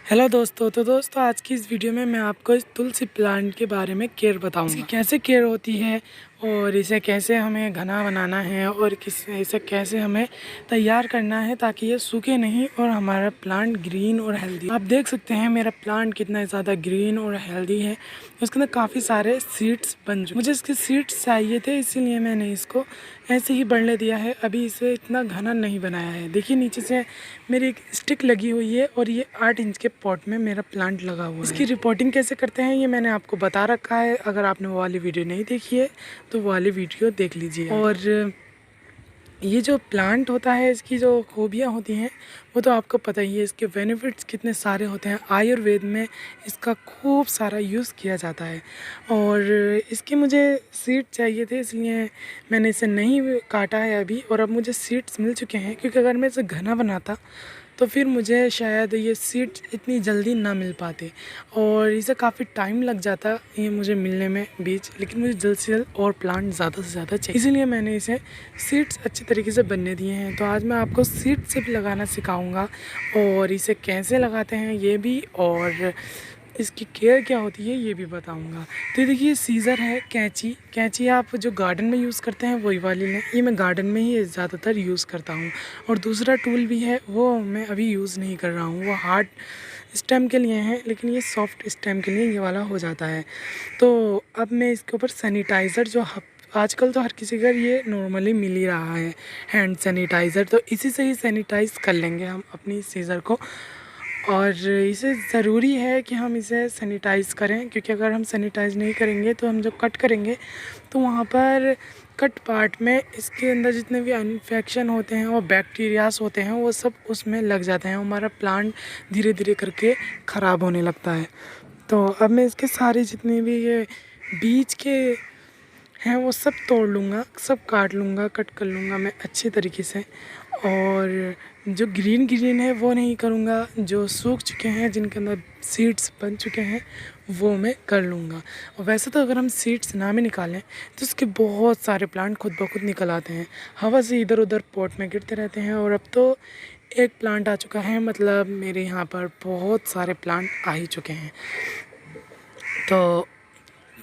Hello दोस्तों। तो दोस्तों आज की इस वीडियो में मैं आपको इस तुलसी प्लांट के बारे में केयर बताऊंगा। इसकी कैसे केयर होती है और इसे कैसे हमें घना बनाना है और इसे कैसे हमें तैयार करना है ताकि ये सूखे नहीं और हमारा प्लांट ग्रीन और हेल्दी। आप देख सकते हैं मेरा प्लांट कितना ज़्यादा ग्रीन और हेल्दी है। उसके अंदर काफ़ी सारे सीड्स बन चुके। मुझे इसके सीड्स चाहिए थे, इसीलिए मैंने इसको ऐसे ही बढ़ने दिया है। अभी इसे इतना घना नहीं बनाया है। देखिए नीचे से मेरी एक स्टिक लगी हुई है और ये 8 इंच के पॉट में मेरा प्लांट लगा हुआ है। इसकी रिपोर्टिंग कैसे करते हैं ये मैंने आपको बता रखा है। अगर आपने वो वाली वीडियो नहीं देखी है तो वो वाली वीडियो देख लीजिए। और ये जो प्लांट होता है इसकी जो खूबियाँ होती हैं वो तो आपको पता ही है। इसके बेनिफिट्स कितने सारे होते हैं। आयुर्वेद में इसका खूब सारा यूज़ किया जाता है। और इसके मुझे सीड चाहिए थे, इसलिए मैंने इसे नहीं काटा है अभी। और अब मुझे सीड्स मिल चुके हैं, क्योंकि अगर मैं इसे घना बनाता तो फिर मुझे शायद ये सीड्स इतनी जल्दी ना मिल पाते और इसे काफ़ी टाइम लग जाता ये मुझे मिलने में बीज। लेकिन मुझे जल्द से जल्द और प्लांट ज़्यादा से ज़्यादा चाहिए, इसीलिए मैंने इसे सीड्स अच्छे तरीके से बनने दिए हैं। तो आज मैं आपको सीड से भी लगाना सिखाऊंगा और इसे कैसे लगाते हैं ये भी, और इसकी केयर क्या होती है ये भी बताऊंगा। तो देखिए सीज़र है, कैंची आप जो गार्डन में यूज़ करते हैं वही वाली लें। ये मैं गार्डन में ही ज़्यादातर यूज़ करता हूँ। और दूसरा टूल भी है, वो मैं अभी यूज़ नहीं कर रहा हूँ, वो हार्ड स्टेम के लिए हैं, लेकिन ये सॉफ्ट स्टेम के लिए ये वाला हो जाता है। तो अब मैं इसके ऊपर सैनिटाइज़र जो आजकल तो हर किसी घर ये नॉर्मली मिल ही रहा है, हैंड सैनिटाइज़र, तो इसी से ही सैनिटाइज़ कर लेंगे हम अपनी सीज़र को। और इसे ज़रूरी है कि हम इसे सैनिटाइज़ करें, क्योंकि अगर हम सैनिटाइज़ नहीं करेंगे तो हम जब कट करेंगे तो वहाँ पर कट पार्ट में इसके अंदर जितने भी इन्फेक्शन होते हैं और बैक्टीरियाज होते हैं वो सब उसमें लग जाते हैं। हमारा प्लांट धीरे धीरे करके ख़राब होने लगता है। तो अब मैं इसके सारे जितने भी ये बीज के हैं वो सब तोड़ लूँगा, सब काट लूँगा, कट कर लूँगा मैं अच्छे तरीके से। और जो ग्रीन ग्रीन है वो नहीं करूँगा, जो सूख चुके हैं जिनके अंदर सीड्स बन चुके हैं वो मैं कर लूँगा। और वैसे तो अगर हम सीड्स ना भी निकालें तो उसके बहुत सारे प्लांट खुद ब खुद निकल आते हैं, हवा से इधर उधर पॉट में गिरते रहते हैं। और अब तो एक प्लांट आ चुका है, मतलब मेरे यहाँ पर बहुत सारे प्लांट आ ही चुके हैं। तो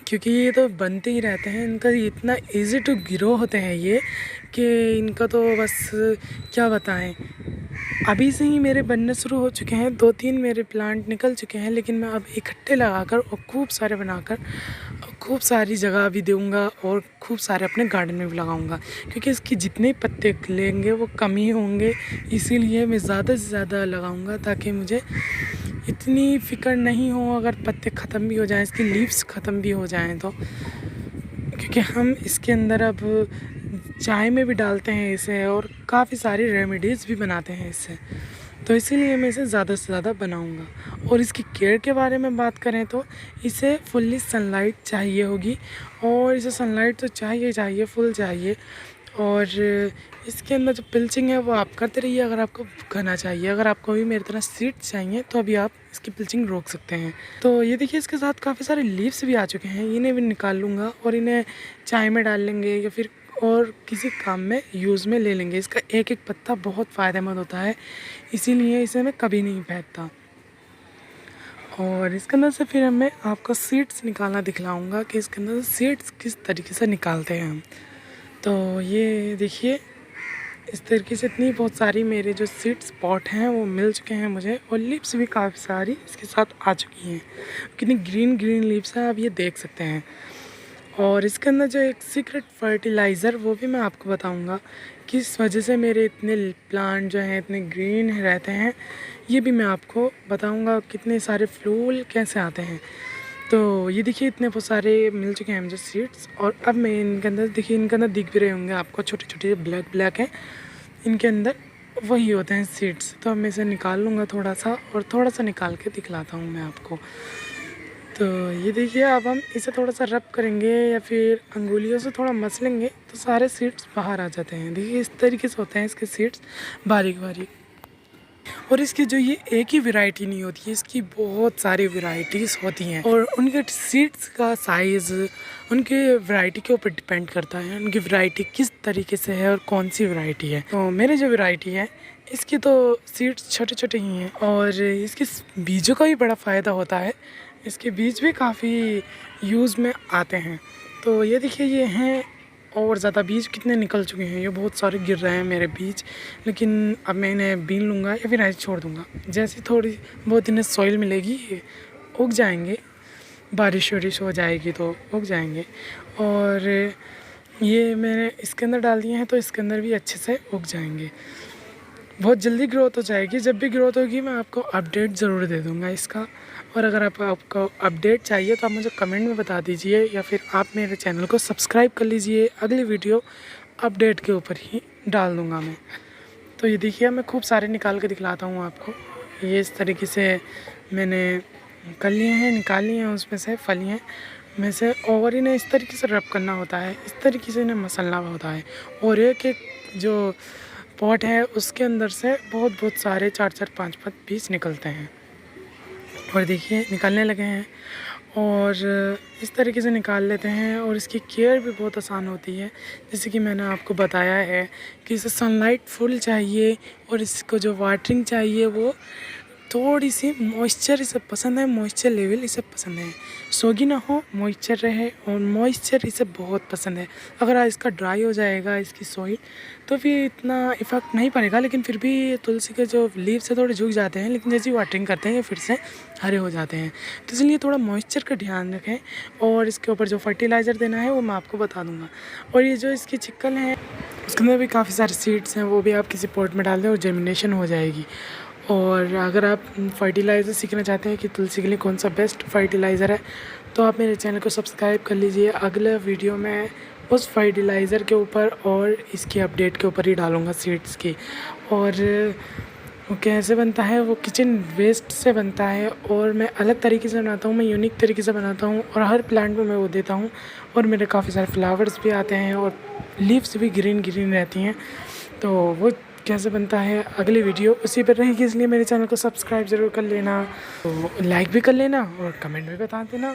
क्योंकि ये तो बनते ही रहते हैं, इनका इतना इजी टू ग्रो होते हैं ये कि इनका तो बस क्या बताएं। अभी से ही मेरे बनने शुरू हो चुके हैं, 2-3 मेरे प्लांट निकल चुके हैं। लेकिन मैं अब इकट्ठे लगाकर और खूब सारे बनाकर खूब सारी जगह भी दूँगा और खूब सारे अपने गार्डन में भी लगाऊंगा, क्योंकि इसके जितने पत्ते लेंगे वो कम ही होंगे। इसीलिए मैं ज़्यादा से ज़्यादा लगाऊंगा ताकि मुझे इतनी फ़िक्र नहीं हो अगर पत्ते ख़त्म भी हो जाएं, इसकी लीव्स ख़त्म भी हो जाएं तो। क्योंकि हम इसके अंदर अब चाय में भी डालते हैं इसे और काफ़ी सारी रेमेडीज़ भी बनाते हैं इससे, तो इसीलिए मैं इसे ज़्यादा से ज़्यादा बनाऊंगा। और इसकी केयर के बारे में बात करें तो इसे फुल्ली सनलाइट चाहिए होगी, और इसे सनलाइट तो चाहिए फुल चाहिए। और इसके अंदर जो पिल्चिंग है वो आप करते रहिए अगर आपको घना चाहिए। अगर आपको भी मेरी तरह सीड्स चाहिए तो अभी आप इसकी पिल्चिंग रोक सकते हैं। तो ये देखिए इसके साथ काफ़ी सारे लीव्स भी आ चुके हैं, इन्हें भी निकाल लूँगा और इन्हें चाय में डाल लेंगे या फिर और किसी काम में यूज़ में ले लेंगे। इसका एक एक पत्ता बहुत फ़ायदेमंद होता है, इसीलिए इसे मैं कभी नहीं फेंकता। और इसके अंदर से फिर मैं आपको सीड्स निकालना दिखलाऊँगा कि इसके अंदर से सीड्स किस तरीके से निकालते हैं हम। तो ये देखिए इस तरीके से इतनी बहुत सारी मेरे जो सीड स्पॉट हैं वो मिल चुके हैं मुझे, और लिप्स भी काफ़ी सारी इसके साथ आ चुकी हैं। कितनी ग्रीन ग्रीन लिप्स हैं आप ये देख सकते हैं। और इसके अंदर जो एक सीक्रेट फर्टिलाइज़र वो भी मैं आपको बताऊंगा किस वजह से मेरे इतने प्लांट जो हैं इतने ग्रीन रहते हैं, ये भी मैं आपको बताऊंगा। कितने सारे फूल कैसे आते हैं। तो ये देखिए इतने बहुत सारे मिल चुके हैं मुझे सीड्स। और अब मैं इनके अंदर देखिए, इनके अंदर दिख भी रहे होंगे आपको, छोटे छोटे ब्लैक ब्लैक हैं, इनके अंदर वही होते हैं सीड्स। तो अब मैं इसे निकाल लूँगा थोड़ा सा, और थोड़ा सा निकाल के दिखलाता हूँ मैं आपको। तो ये देखिए अब हम इसे थोड़ा सा रब करेंगे या फिर अंगुलियों से थोड़ा मसलेंगे तो सारे सीड्स बाहर आ जाते हैं। देखिए इस तरीके से होते हैं इसके सीड्स, बारीक बारीक। और इसकी जो ये एक ही वैरायटी नहीं होती है, इसकी बहुत सारी वैरायटीज़ होती हैं। और उनके सीड्स का साइज़ उनके वैरायटी के ऊपर डिपेंड करता है, उनकी वैरायटी किस तरीके से है और कौन सी वैरायटी है। तो मेरे जो वैरायटी है इसकी तो सीड्स छोटे छोटे ही हैं और इसके बीजों का भी बड़ा फ़ायदा होता है। इसके बीज भी काफ़ी यूज़ में आते हैं। तो ये देखिए ये हैं और ज़्यादा बीज कितने निकल चुके हैं, ये बहुत सारे गिर रहे हैं मेरे बीज। लेकिन अब मैं इन्हें बीन लूँगा या फिर ऐसे छोड़ दूँगा। जैसे थोड़ी बहुत इन्हें सॉइल मिलेगी ये उग जाएंगे, बारिश वारिश हो जाएगी तो उग जाएंगे। और ये मैंने इसके अंदर डाल दिए हैं तो इसके अंदर भी अच्छे से उग जाएंगे। बहुत जल्दी ग्रोथ हो जाएगी। जब भी ग्रोथ होगी मैं आपको अपडेट ज़रूर दे दूँगा इसका। और अगर आपको अपडेट चाहिए तो आप मुझे कमेंट में बता दीजिए या फिर आप मेरे चैनल को सब्सक्राइब कर लीजिए। अगली वीडियो अपडेट के ऊपर ही डाल दूँगा मैं। तो ये देखिए मैं खूब सारे निकाल के दिखलाता हूँ आपको। ये इस तरीके से मैंने कर लिए हैं, निकाल लिए हैं उसमें से फलियाँ में से। और इन्हें इस तरीके से रब करना होता है, इस तरीके से इन्हें मसलना होता है। और एक एक जो पॉट है उसके अंदर से बहुत सारे 4-4 5-5 पीस निकलते हैं। और देखिए निकलने लगे हैं और इस तरीके से निकाल लेते हैं। और इसकी केयर भी बहुत आसान होती है, जैसे कि मैंने आपको बताया है कि इसे सनलाइट फुल चाहिए और इसको जो वाटरिंग चाहिए वो थोड़ी सी मॉइस्चर इसे पसंद है, मॉइस्चर लेवल इसे पसंद है। सोगी ना हो, मॉइस्चर रहे, और मॉइस्चर इसे बहुत पसंद है। अगर इसका ड्राई हो जाएगा इसकी सॉइल तो फिर इतना इफ़ेक्ट नहीं पड़ेगा, लेकिन फिर भी तुलसी के जो लीव्स से थोड़े झुक जाते हैं, लेकिन जैसे ही वाटरिंग करते हैं ये फिर से हरे हो जाते हैं। तो इसलिए थोड़ा मॉइस्चर का ध्यान रखें। और इसके ऊपर जो फर्टिलाइज़र देना है वो मैं आपको बता दूँगा। और ये जो इसकी चिक्कल है उसके अंदर भी काफ़ी सारे सीड्स हैं, वो भी आप किसी पॉट में डाल दें और जर्मिनेशन हो जाएगी। और अगर आप फर्टिलाइज़र सीखना चाहते हैं कि तुलसी के लिए कौन सा बेस्ट फर्टिलाइज़र है तो आप मेरे चैनल को सब्सक्राइब कर लीजिए। अगले वीडियो में उस फर्टिलाइज़र के ऊपर और इसकी अपडेट के ऊपर ही डालूँगा सीड्स की। और वो कैसे बनता है, वो किचन वेस्ट से बनता है और मैं अलग तरीके से बनाता हूँ, मैं यूनिक तरीके से बनाता हूँ और हर प्लांट में मैं वो देता हूँ। और मेरे काफ़ी सारे फ्लावर्स भी आते हैं और लीव्स भी ग्रीन ग्रीन रहती हैं। तो वो कैसे बनता है अगली वीडियो उसी पर रहेगी, इसलिए मेरे चैनल को सब्सक्राइब ज़रूर कर लेना, तो लाइक भी कर लेना और कमेंट भी बता देना।